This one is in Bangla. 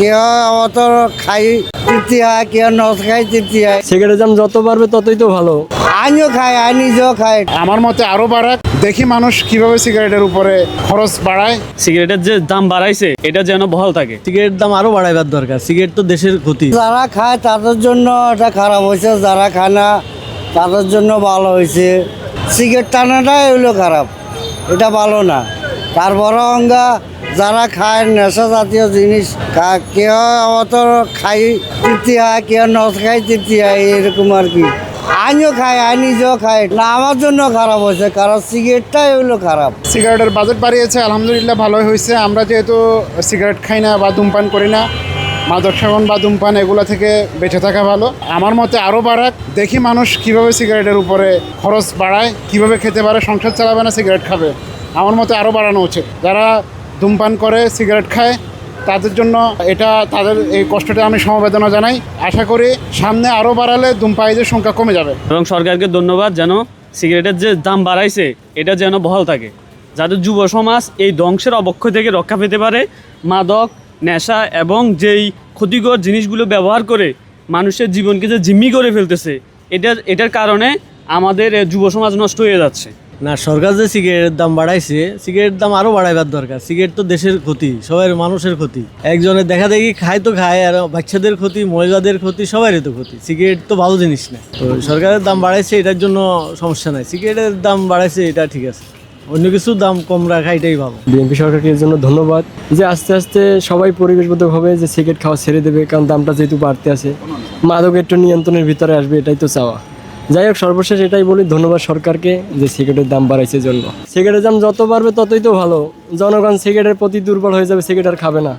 কেউ অত খাই তৃপ্তি হয়, কেউ ন খাই তৃপ্তি হয়। সিগারেটের দাম যত বাড়বে ততই তো ভালো। আমিও খাই, আমি নিজেও খাই। আমার মতে আরো বাড়াক, দেখি মানুষ কিভাবে সিগারেটের উপরে খরচ বাড়ায়। সিগারেটের যে দাম বাড়াইছে এটা যেন বহাল থাকে। সিগারেটের দাম আরো বাড়াইবার দরকার, সিগারেট তো দেশের ক্ষতি। যারা খায় তাদের জন্য এটা খারাপ হয়েছে, যারা খায় না তাদের জন্য ভালো হয়েছে। সিগারেট টানাটাই হইলো খারাপ, এটা ভালো না। তার বড় অঙ্গা যারা খায় নেশা জাতীয় জিনিস, কেউ অত খাই তৃপ্তি হয়, কেউ ন খাই তৃপ্তি হয়, এরকম আর কি। আমিও খাই, আমি নিজেও খাই না, আমার জন্য খারাপ হয়েছে, কারণ সিগারেটটাই হইলো খারাপ। সিগারেটের বাজেট বাড়িয়েছে, আলহামদুলিল্লাহ ভালোই হয়েছে। আমরা যেহেতু সিগারেট খাই না বা ধূমপান করি না, মাদক সেবন বা ধূমপান এগুলো থেকে বেঁচে থাকা ভালো। আমার মতে আরও বাড়াক, দেখি মানুষ কিভাবে সিগারেটের উপরে খরচ বাড়ায়, কিভাবে খেতে পারে, সংসার চালাবে না সিগারেট খাবে। আমার মতে আরও বাড়ানো উচিত। যারা ধূমপান করে সিগারেট খায় তাদের জন্য এটা, তাদের এই কষ্টটা আমি সমবেদনা জানাই। আশা করি সামনে আরও বাড়ালে ধূমপায়ীদের সংখ্যা কমে যাবে। এবং সরকারকে ধন্যবাদ, যেন সিগারেটের যে দাম বাড়াইছে এটা যেন বহাল থাকে, যাতে যুব সমাজ এই ধ্বংসের অবক্ষয় থেকে রক্ষা পেতে পারে। মাদক, নেশা এবং যেই ক্ষতিকর জিনিসগুলো ব্যবহার করে মানুষের জীবনকে যে জিম্মি করে ফেলতেছে, এটার কারণে আমাদের যুব সমাজ নষ্ট হয়ে যাচ্ছে। না, সরকার যে সিগারেটের দাম বাড়াইছে, সিগারেটের দাম আরো বাড়াইবার দরকার। সিগারেট তো দেশের ক্ষতি, সবার মানুষের ক্ষতি। একজনের দেখা দেখি খায় তো খায়, আর বাচ্চাদের ক্ষতি, মহিলাদের ক্ষতি, সবারই তো ক্ষতি। সিগারেট তো ভালো জিনিস না। তো সরকারের দাম বাড়াইছে, এটার জন্য সমস্যা নাই। সিগারেটের দাম বাড়াইছে, এটা ঠিক আছে। অন্য কিছুর দাম কম রাখা এটাই ভালো। বিএনপি সরকারকে এর জন্য ধন্যবাদ যে আস্তে আস্তে সবাই পরিবেশবোধক হবে, যে সিগারেট খাওয়া ছেড়ে দেবে, কারণ দামটা যেহেতু বাড়তে আছে, মাদক একটু নিয়ন্ত্রণের ভিতরে আসবে, এটাই তো চাওয়া। যাই হোক, সর্বশেষ এটাই বলি, ধন্যবাদ সরকারকে যে সিগারেটের দাম বাড়াইছে জন্য। সিগারেটের দাম যত বাড়বে ততই তো ভালো। জনগণ সিগারেটের প্রতি দুর্বল হয়ে যাবে, সিগারেট আর খাবে না।